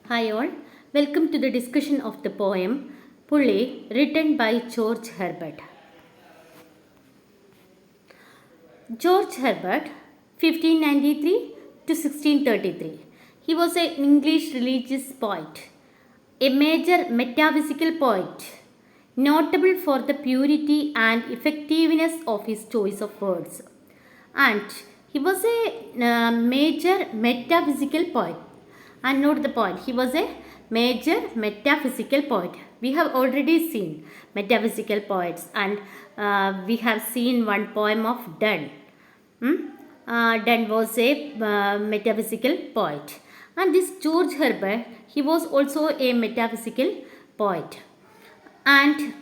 Hi all, welcome to the discussion of the poem Pulley written by George Herbert. George Herbert, 1593 to 1633. He was an English religious poet, a major metaphysical poet, notable for the purity and effectiveness of his choice of words. And he was a major metaphysical poet. And note the point, he was a major metaphysical poet. We have already seen metaphysical poets, and we have seen one poem of Donne. Donne was a metaphysical poet. And this George Herbert, he was also a metaphysical poet. And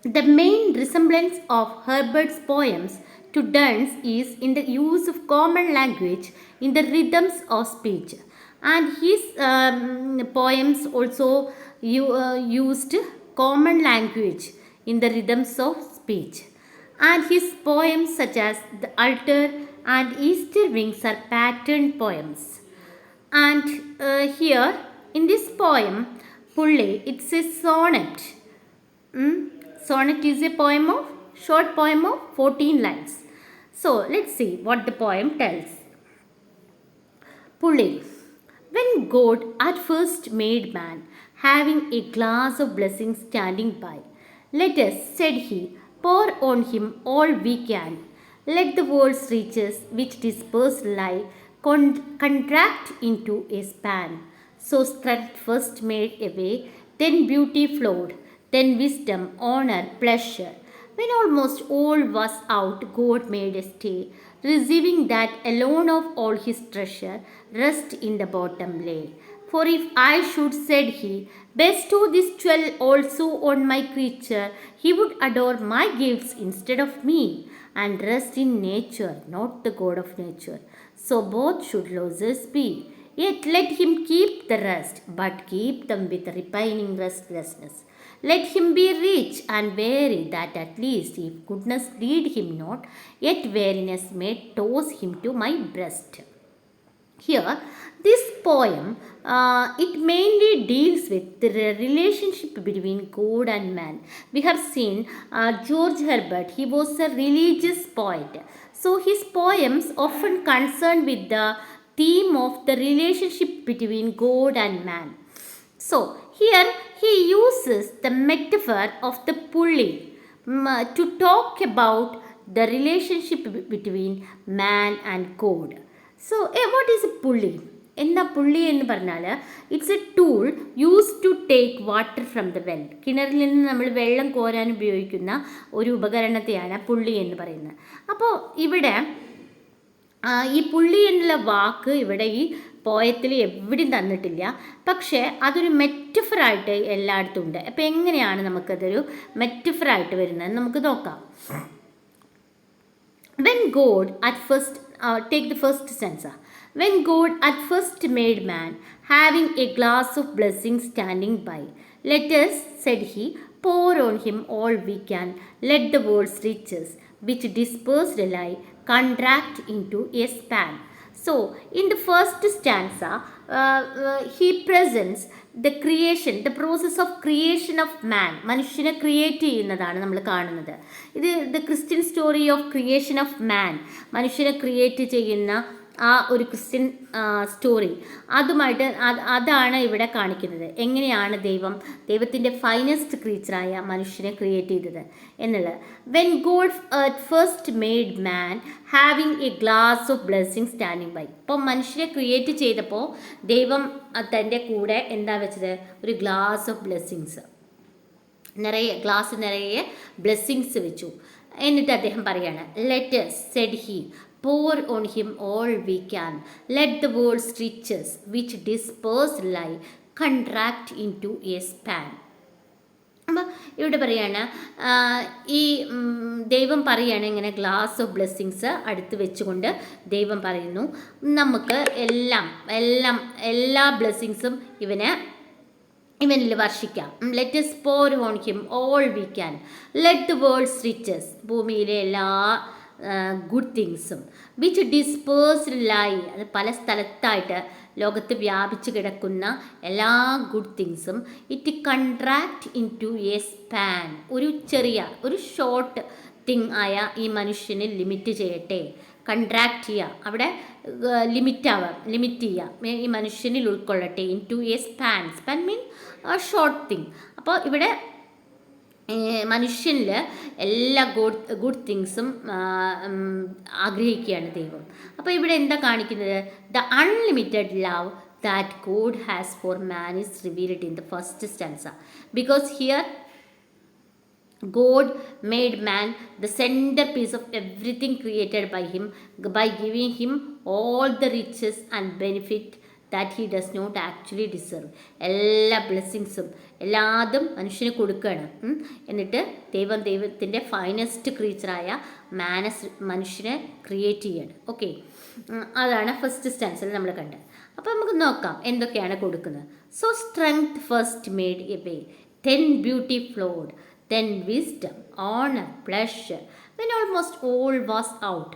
the main resemblance of Herbert's poems to Donne's is in the use of common language in the rhythms of speech. And his poems also used common language in the rhythms of speech. And his poems such as The Altar and Easter Wings are patterned poems. And here in this poem, Pulley, it's a sonnet. Sonnet is a short poem of 14 lines. So let's see what the poem tells. Pulley. When God at first made man, having a glass of blessings standing by, let us, said he, pour on him all we can. Let the world's riches, which dispersed lie, contract into a span. So strength first made a way, then beauty flowed, then wisdom, honor, pleasure. When almost all was out, God made a stay, receiving that alone of all his treasure, rest in the bottom lay. For if I should, said he, bestow this jewel also on my creature, he would adore my gifts instead of me, and rest in nature, not the God of nature. So both should losers be. Yet let him keep the rest, but keep them with repining restlessness. Let him be rich and weary, that at least if goodness lead him not, yet weariness may toss him to my breast. Here, this poem, it mainly deals with the relationship between God and man. We have seen George Herbert, he was a religious poet. So his poems often concern with the theme of the relationship between God and man. So here he uses the metaphor of the pulley to talk about the relationship between man and God. So what is a pulley? എന്താ പുള്ളി എന്ന് പറഞ്ഞാൽ it's a tool use to take water from the well. കിണറിൽ നിന്ന് നമ്മൾ വെള്ളം കോരാൻ ഉപയോഗിക്കുന്ന ഒരു ഉപകരണത്തെയാണ് പുള്ളി എന്ന് പറയുന്നത്. അപ്പോൾ ഇവിടെ ഈ പുള്ളി എന്നുള്ള വാക്ക് ഇവിടെ ഈ പോയത്തിൽ എവിടെയും തന്നിട്ടില്ല, പക്ഷേ അതൊരു മെറ്റഫറായിട്ട് എല്ലായിടത്തും ഉണ്ട്. അപ്പോൾ എങ്ങനെയാണ് നമുക്കതൊരു മെറ്റഫറായിട്ട് വരുന്നത് നമുക്ക് നോക്കാം. When God at first, take the first stanza. When God at first made man, having a glass of blessings standing by, let us, said he, pour on him all we can. Let the world's riches, which dispersed lie, contract into a span. So, in the first stanza, he presents the creation, the process of creation of man. മനുഷ്യനെ create ചെയ്യുന്നതാണ് നമ്മൾ കാണുന്നത്. ഇത് the Christian story of creation of മാൻ, മനുഷ്യനെ create ചെയ്യുന്ന ആ ഒരു Christian story, അതുമായിട്ട് അതാണ് ഇവിടെ കാണിക്കുന്നത്. എങ്ങനെയാണ് ദൈവത്തിൻ്റെ ഫൈനസ്റ്റ് ക്രീച്ചറായ മനുഷ്യനെ ക്രിയേറ്റ് ചെയ്തത് എന്നുള്ളത്. When God first made man having a glass of blessing standing by. അപ്പോൾ മനുഷ്യനെ ക്രിയേറ്റ് ചെയ്തപ്പോൾ ദൈവം തൻ്റെ കൂടെ എന്താ വെച്ചത്? ഒരു ഗ്ലാസ് ഓഫ് ബ്ലെസ്സിങ്സ്, ഗ്ലാസ് നിറയെ ബ്ലെസ്സിങ്സ് വെച്ചു. എന്നിട്ട് അദ്ദേഹം പറയാണ്, let's, Z he, pour on him all we can. Let the world's riches, which dispersed lie, contract into a span. അപ്പം ഇവിടെ പറയാണ്, ഈ ദൈവം പറയാണ് ഇങ്ങനെ ഗ്ലാസ് ഓഫ് ബ്ലെസ്സിങ്സ് അടുത്ത് വെച്ചുകൊണ്ട് ദൈവം പറയുന്നു, നമുക്ക് എല്ലാ ബ്ലെസ്സിങ്സും ഇവനിൽ വർഷിക്കാം. Let us pour on him all we can. Let the world's riches, ഭൂമിയിലെ എല്ലാ ഗുഡ് തിങ്സും വിച്ച് ഡിസ്പേഴ്സ്ഡ് ലൈ, അത് പല സ്ഥലത്തായിട്ട് ലോകത്ത് വ്യാപിച്ചു കിടക്കുന്ന എല്ലാ ഗുഡ് തിങ്സും it contract in to a span, ഒരു ചെറിയ ഒരു ഷോർട്ട് തിങ് ആയ ഈ മനുഷ്യനെ ലിമിറ്റ് ചെയ്യട്ടെ. കൺട്രാക്ട് ചെയ്യുക, അവിടെ ലിമിറ്റ് ചെയ്യുക, ഈ മനുഷ്യനിൽ ഉൾക്കൊള്ളട്ടെ. In to a span, span mean short thing. അപ്പോൾ ഇവിടെ മനുഷ്യനിൽ എല്ലാ ഗുഡ് തിങ്സും ആഗ്രഹിക്കുകയാണ് ദൈവം. അപ്പോൾ ഇവിടെ എന്താ കാണിക്കുന്നത്? The unlimited love that God has four man is revealed in the first stanza. Because here God made man the centerpiece of everything created by him by giving him all the riches and benefit that he does not actually deserve. എല്ലാ ബ്ലെസ്സിങ്സും എല്ലാതും മനുഷ്യന് കൊടുക്കുകയാണ്. എന്നിട്ട് ദൈവത്തിൻ്റെ finest ക്രീച്ചറായ മനുഷ്യനെ create ചെയ്യാണ്. Okay, അതാണ് first സ്റ്റാൻസിൽ നമ്മൾ കണ്ടത്. അപ്പോൾ നമുക്ക് നോക്കാം എന്തൊക്കെയാണ് കൊടുക്കുന്നത്. So strength first made a way, then beauty flowed, then wisdom, honor, pleasure. When almost all was out,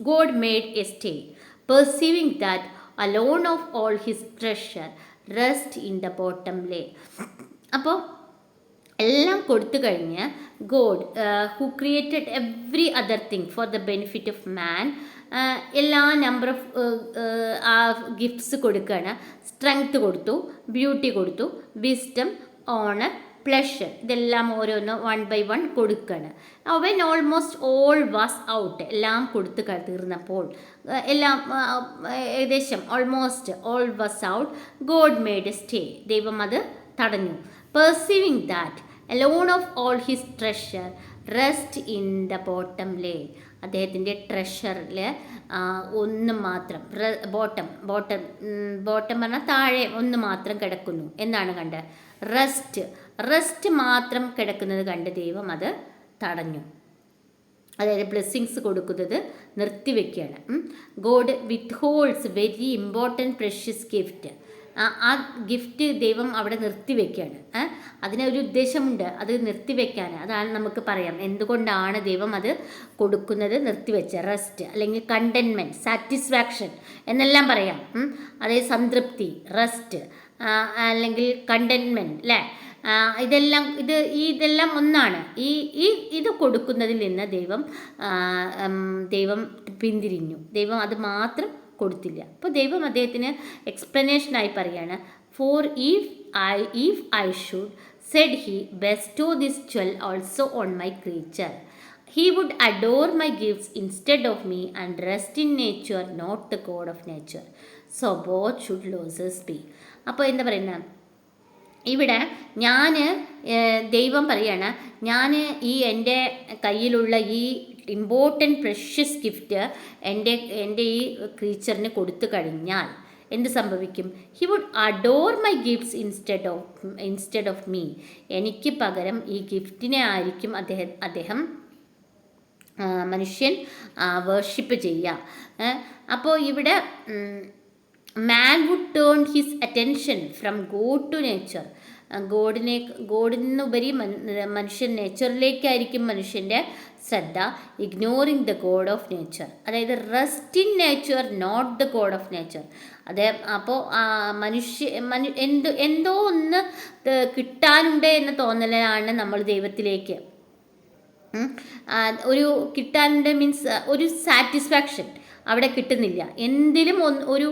God made a stay, perceiving that alone of all his treasure rest in the bottom lay. അപ്പോൾ എല്ലാം കൊടുത്തു കഴിഞ്ഞ് God who created every other thing for the benefit of man, എല്ലാ number of gifts കൊടുക്കുകയാണ്. Strength കൊടുത്തു, beauty കൊടുത്തു, wisdom, honour, pleasure, ഇതെല്ലാം ഓരോന്ന് വൺ ബൈ വൺ കൊടുക്കുകയാണ്. When almost all was out, എല്ലാം കൊടുത്ത് തീർന്നപ്പോൾ, എല്ലാം ഏകദേശം almost all was out, God made a stay, ദൈവം അത് തടഞ്ഞു. Perceiving that alone of all his treasure rest in the bottom lay, അദ്ദേഹത്തിൻ്റെ ട്രഷറിൽ ഒന്ന് മാത്രം, ബോട്ടം പറഞ്ഞാൽ താഴെ ഒന്ന് മാത്രം കിടക്കുന്നു എന്നാണ് കണ്ടത്. റെസ്റ്റ് മാത്രം കിടക്കുന്നത് കണ്ട് ദൈവം അത് തടഞ്ഞു. അതായത് ബ്ലെസ്സിങ്സ് കൊടുക്കുന്നത് നിർത്തിവെക്കുകയാണ്. God withholds very important precious gift, ആ ഗിഫ്റ്റ് ദൈവം അവിടെ നിർത്തിവെക്കുകയാണ്. അതിനൊരു ഉദ്ദേശമുണ്ട്, അത് നിർത്തിവെക്കാൻ. അതാണ് നമുക്ക് പറയാം എന്തുകൊണ്ടാണ് ദൈവം അത് കൊടുക്കുന്നത് നിർത്തിവെച്ച. റെസ്റ്റ് അല്ലെങ്കിൽ കണ്ടൻമെൻറ്റ്, സാറ്റിസ്ഫാക്ഷൻ എന്നെല്ലാം പറയാം. അതായത് സംതൃപ്തി, റെസ്റ്റ് അല്ലെങ്കിൽ കണ്ടൻമെൻറ്റ്, അല്ലേ? ഇതെല്ലാം ഒന്നാണ്. ഇത് കൊടുക്കുന്നതിൽ നിന്ന് ദൈവം പിന്തിരിഞ്ഞു. ദൈവം അത് മാത്രം കൊടുത്തില്ല. അപ്പോൾ ദൈവം അദ്ദേഹത്തിന് എക്സ്പ്ലനേഷനായി പറയാണ്, for if I should said he bestow this jewel also on my creature, he would adore my gifts instead of me and rest in nature not the God of nature, so both should losers be. അപ്പോൾ എന്താ പറയുന്നത് ഇവിടെ? ദൈവം പറയാണ്, ഞാൻ എൻ്റെ കയ്യിലുള്ള ഈ ഇമ്പോർട്ടൻറ്റ് പ്രഷ്യസ് ഗിഫ്റ്റ് എൻ്റെ ഈ ക്രീച്ചറിന് കൊടുത്തു കഴിഞ്ഞാൽ എന്ത് സംഭവിക്കും? He would adore my gifts instead of me, എനിക്ക് പകരം ഈ ഗിഫ്റ്റിനെ ആയിരിക്കും അദ്ദേഹം മനുഷ്യൻ വർഷിപ്പ് ചെയ്യുക. അപ്പോൾ ഇവിടെ man would turn his attention from God to nature, ഗോഡിൽ നിന്നുപരി മനുഷ്യൻ നേച്ചറിലേക്കായിരിക്കും മനുഷ്യൻ്റെ ശ്രദ്ധ. Ignoring the God of nature, അതായത് rest in nature not the God of nature. അപ്പോൾ എന്തോ ഒന്ന് കിട്ടാനുണ്ട് എന്ന തോന്നലാണ് നമ്മൾ ദൈവത്തിലേക്ക്. ഒരു കിട്ടാനുണ്ട് മീൻസ് ഒരു സാറ്റിസ്ഫാക്ഷൻ അവിടെ കിട്ടുന്നില്ല. എന്തിലും ഒരു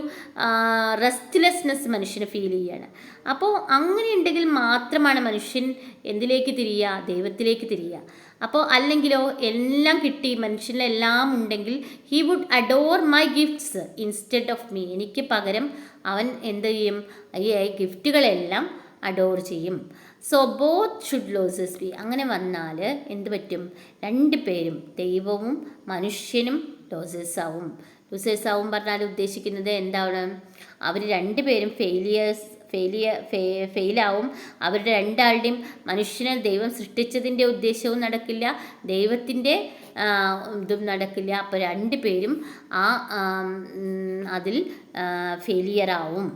റെസ്റ്റ്ലെസ്നെസ് മനുഷ്യന് ഫീൽ ചെയ്യാണ്. അപ്പോൾ അങ്ങനെ ഉണ്ടെങ്കിൽ മാത്രമാണ് മനുഷ്യൻ എന്തിലേക്ക് തിരിയുക? ദൈവത്തിലേക്ക് തിരിയുക. അപ്പോൾ അല്ലെങ്കിലോ എല്ലാം കിട്ടി, മനുഷ്യനെല്ലാം ഉണ്ടെങ്കിൽ he would adore my gifts instead of me, എനിക്ക് പകരം അവൻ എന്ത് ചെയ്യും? ഈ ഗിഫ്റ്റുകളെല്ലാം അഡോർ ചെയ്യും. So both should losers be. അങ്ങനെ വന്നാൽ എന്ത് പറ്റും? രണ്ട് പേരും, ദൈവവും മനുഷ്യനും ലൂസേഴ്സ് ആവും പറഞ്ഞാൽ ഉദ്ദേശിക്കുന്നത് എന്താണ്? അവർ രണ്ടുപേരും ഫെയിലാവും. അവരുടെ രണ്ടാളുടെയും, മനുഷ്യനെ ദൈവം സൃഷ്ടിച്ചതിൻ്റെ ഉദ്ദേശവും നടക്കില്ല, ദൈവത്തിൻ്റെ ഇതും നടക്കില്ല. അപ്പോൾ രണ്ടുപേരും അതിൽ ഫെയിലിയറാവും.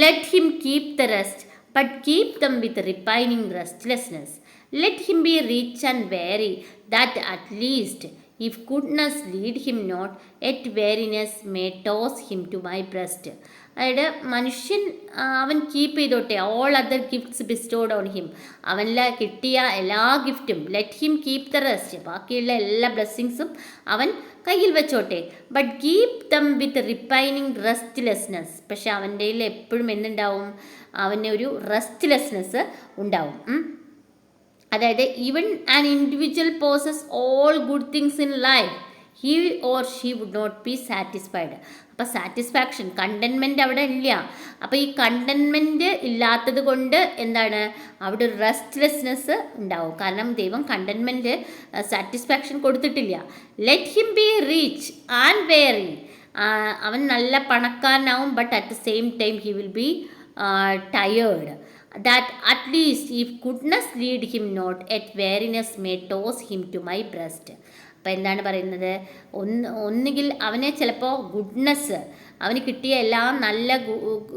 Let him keep the rest, but keep them with repining restlessness. Let him be rich and weary, that at least, if goodness lead him not, yet weariness may toss him to my breast. അതായത് മനുഷ്യൻ അവൻ keep ചെയ്തോട്ടെ all other gifts bestowed on him, അവനിൽ കിട്ടിയ എല്ലാ ഗിഫ്റ്റും let him keep the rest, ബാക്കിയുള്ള എല്ലാ ബ്ലെസ്സിങ്സും അവൻ കയ്യിൽ വെച്ചോട്ടെ. But keep them with repining restlessness, പക്ഷെ അവൻ്റെ കയ്യിൽ എപ്പോഴും എന്തുണ്ടാവും, അവന് ഒരു റെസ്റ്റ്ലെസ്നെസ് ഉണ്ടാവും. അതായത് even an individual possess all good things in life, he or she would not be satisfied. അപ്പോൾ സാറ്റിസ്ഫാക്ഷൻ, കണ്ടൻമെൻറ്റ് അവിടെ ഇല്ല. അപ്പോൾ ഈ കണ്ടൻമെൻറ്റ് ഇല്ലാത്തത് കൊണ്ട് എന്താണ്, അവിടെ ഒരു റെസ്റ്റ്ലെസ്നെസ് ഉണ്ടാവും. കാരണം ദൈവം കണ്ടൻമെൻറ്റ് സാറ്റിസ്ഫാക്ഷൻ കൊടുത്തിട്ടില്ല. Let him be rich and weary, അവൻ നല്ല പണക്കാരനാവും, but at the same time he will be tired. That at least if goodness lead him not, yet weariness may toss him to my breast. അപ്പോൾ എന്താണ് പറയുന്നത്, ഒന്നുകിൽ അവനെ ചിലപ്പോൾ goodness, അവന് കിട്ടിയ എല്ലാ നല്ല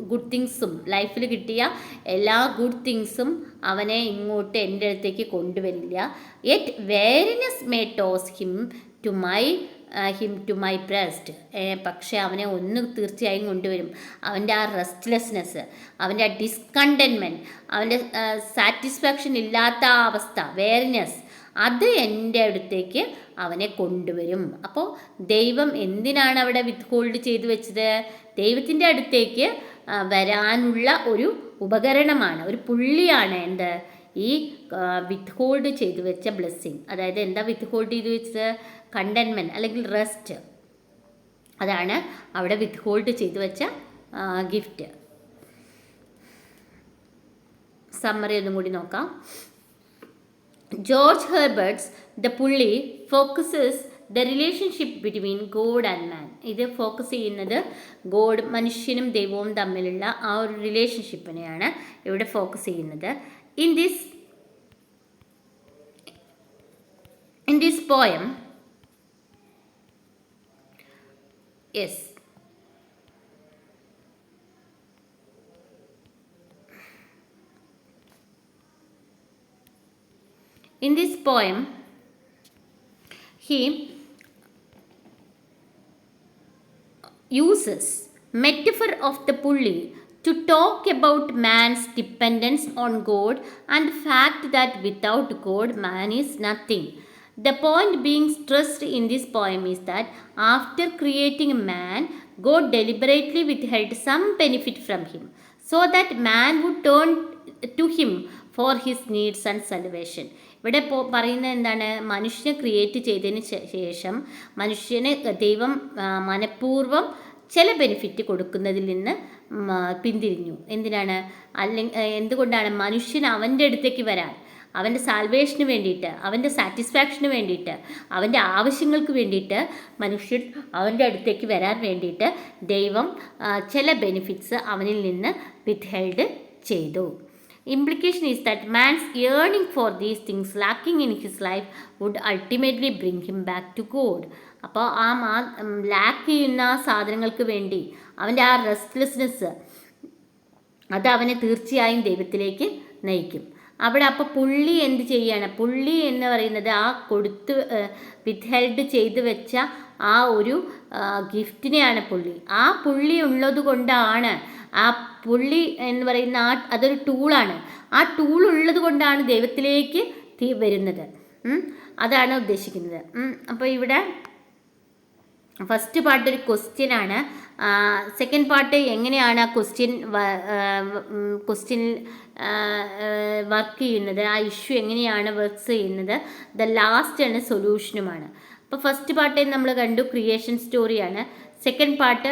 ഗുഡ് തിങ്സും, ലൈഫിൽ കിട്ടിയ എല്ലാ ഗുഡ് തിങ്സും അവനെ ഇങ്ങോട്ട് എൻ്റെ അടുത്തേക്ക് കൊണ്ടുവരില്ല. Yet weariness may toss him to my breast, പക്ഷേ അവനെ ഒന്ന് തീർച്ചയായും കൊണ്ടുവരും. അവൻ്റെ ആ റെസ്റ്റ്ലെസ്നെസ്, അവൻ്റെ ആ ഡിസ്കണ്ടൻമെൻറ്റ്, അവൻ്റെ സാറ്റിസ്ഫാക്ഷൻ ഇല്ലാത്ത ആ അവസ്ഥ, വെയർനെസ്, അത് എൻ്റെ അടുത്തേക്ക് അവനെ കൊണ്ടുവരും. അപ്പോൾ ദൈവം എന്തിനാണ് അവിടെ വിത്ത് ഹോൾഡ് ചെയ്തു വെച്ചത്, ദൈവത്തിൻ്റെ അടുത്തേക്ക് വരാനുള്ള ഒരു ഉപകരണമാണ്, ഒരു പുള്ളിയാണ് എന്ത്, ഈ വിത്ത് ഹോൾഡ് ചെയ്തു വെച്ച ബ്ലെസ്സിങ്. അതായത് എന്താ വിത്ത് ഹോൾഡ് ചെയ്തു വെച്ചത്, കണ്ടൻമെൻറ്റ് അല്ലെങ്കിൽ റെസ്റ്റ്, അതാണ് അവിടെ വിത്ത് ഹോൾഡ് ചെയ്തു വെച്ച ഗിഫ്റ്റ്. സമ്മറി ഒന്നും കൂടി നോക്കാം. ജോർജ് ഹെർബർട്ട്സ് ദ പുള്ളി focuses the relationship between God and man. ഇത് ഫോക്കസ് ചെയ്യുന്നത് ഗോഡ്, മനുഷ്യനും ദൈവവും തമ്മിലുള്ള ആ ഒരു റിലേഷൻഷിപ്പിനെയാണ് ഇവിടെ ഫോക്കസ് ചെയ്യുന്നത്. In this poem, yes, in this poem he uses metaphor of the pulley to talk about man's dependence on God and the fact that without God man is nothing. The point being stressed in this poem is that after creating man, God deliberately withheld some benefit from him so that man would turn to him for his needs and salvation. ഇവിടെ പറയുന്നത് എന്താണ്, മനുഷ്യനെ create ചെയ്തതിന് ശേഷം മനുഷ്യന് ദൈവം മനഃപൂർവ്വം ചില ബെനിഫിറ്റ് കൊടുക്കുന്നതിൽ നിന്ന് പിന്തിരിഞ്ഞു. എന്തിനാണ്, അല്ലെങ്കിൽ എന്തുകൊണ്ടാണ്, മനുഷ്യൻ അവൻ്റെ അടുത്തേക്ക് വരാൻ, അവൻ്റെ സാൽവേഷന് വേണ്ടിയിട്ട്, അവൻ്റെ സാറ്റിസ്ഫാക്ഷന് വേണ്ടിയിട്ട്, അവൻ്റെ ആവശ്യങ്ങൾക്ക് വേണ്ടിയിട്ട് മനുഷ്യൻ അവൻ്റെ അടുത്തേക്ക് വരാൻ വേണ്ടിയിട്ട് ദൈവം ചില ബെനിഫിറ്റ്സ് അവനിൽ നിന്ന് വിത്ത്ഹെൽഡ് ചെയ്തു. Implication is that man's yearning for these things lacking in his life would ultimately bring him back to God. അപ്പോൾ ആ ലാക്ക് ചെയ്യുന്ന സാധനങ്ങൾക്ക് വേണ്ടി അവൻ്റെ ആ റെസ്റ്റ്ലെസ്നെസ്, അത് അവനെ തീർച്ചയായും ദൈവത്തിലേക്ക് നയിക്കും. അവിടെ അപ്പോൾ പുള്ളി എന്ത് ചെയ്യാണ്, പുള്ളി എന്ന് പറയുന്നത് ആ വിത്ത്ഹെൽഡ് ചെയ്ത് വെച്ച ആ ഒരു ഗിഫ്റ്റിനെയാണ് പുള്ളി. ആ പുള്ളി ഉള്ളത് കൊണ്ടാണ്, ആ പുള്ളി എന്ന് പറയുന്ന അതൊരു ടൂളാണ്. ആ ടൂൾ ഉള്ളത് കൊണ്ടാണ് ദൈവത്തിലേക്ക് വരുന്നത്. അതാണ് ഉദ്ദേശിക്കുന്നത്. അപ്പോൾ ഇവിടെ ഫസ്റ്റ് പാർട്ട് ഒരു ക്വസ്റ്റ്യനാണ്. സെക്കൻഡ് പാർട്ട് എങ്ങനെയാണ് ആ ക്വസ്റ്റ്യൻ വർക്ക് ചെയ്യുന്നത്, ആ ഇഷ്യൂ എങ്ങനെയാണ് വർക്ക്സ് ചെയ്യുന്നത്, ദ ലാസ്റ്റ് ആണ് സൊല്യൂഷനുമാണ്. അപ്പോൾ ഫസ്റ്റ് പാർട്ട് നമ്മൾ കണ്ടു, ക്രിയേഷൻ സ്റ്റോറിയാണ്. സെക്കൻഡ് പാർട്ട്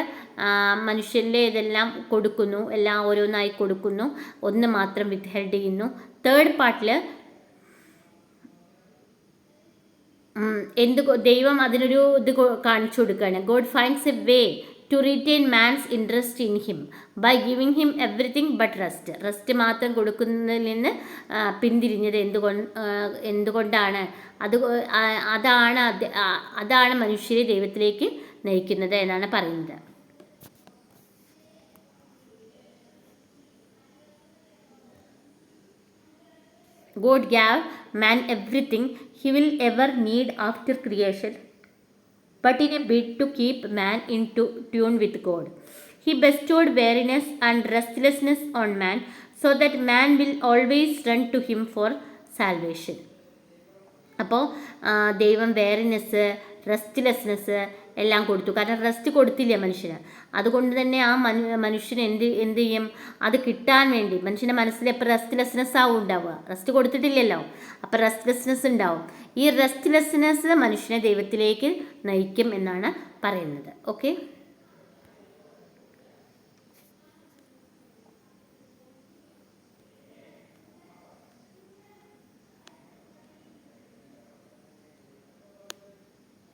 മനുഷ്യൻ്റെ ഇതെല്ലാം കൊടുക്കുന്നു, എല്ലാം ഓരോന്നായി കൊടുക്കുന്നു, ഒന്ന് മാത്രം വിത്ത്ഹെൽഡ് ചെയ്യുന്നു. തേർഡ് പാർട്ടിൽ ദൈവം അതിനൊരു ഇത് കാണിച്ചു കൊടുക്കുകയാണ്. God finds a way to retain man's interest in him by giving him everything but rest മാത്രം കൊടുക്കുന്നതിൽ നിന്ന് പിന്തിരിഞ്ഞത് എന്തുകൊണ്ടാണ്, അതാണ് മനുഷ്യരെ ദൈവത്തിലേക്ക് നയിക്കുന്നത് എന്നാണ് പറയുന്നത്. God gave man everything he will ever need after creation, but in a bid to keep man in tune with God. He bestowed weariness and restlessness on man so that man will always run to him for salvation. അപ്പോൾ ദൈവം വേറിനെസ്, restlessness എല്ലാം കൊടുത്തു. കാരണം rest കൊടുത്തില്ല മനുഷ്യന്. അതുകൊണ്ട് തന്നെ ആ മനുഷ്യന് എന്ത് ചെയ്യും, അത് കിട്ടാൻ വേണ്ടി മനുഷ്യൻ്റെ മനസ്സിൽ എപ്പോൾ റെസ്റ്റ്ലെസ്നെസ് ആവും ഉണ്ടാവുക, റെസ്റ്റ് കൊടുത്തിട്ടില്ലല്ലോ, അപ്പോൾ റെസ്റ്റ്ലെസ്നെസ് ഉണ്ടാവും. ഈ റെസ്റ്റ്ലെസ്നെസ് മനുഷ്യനെ ദൈവത്തിലേക്ക് നയിക്കും എന്നാണ് പറയുന്നത്. ഓക്കെ.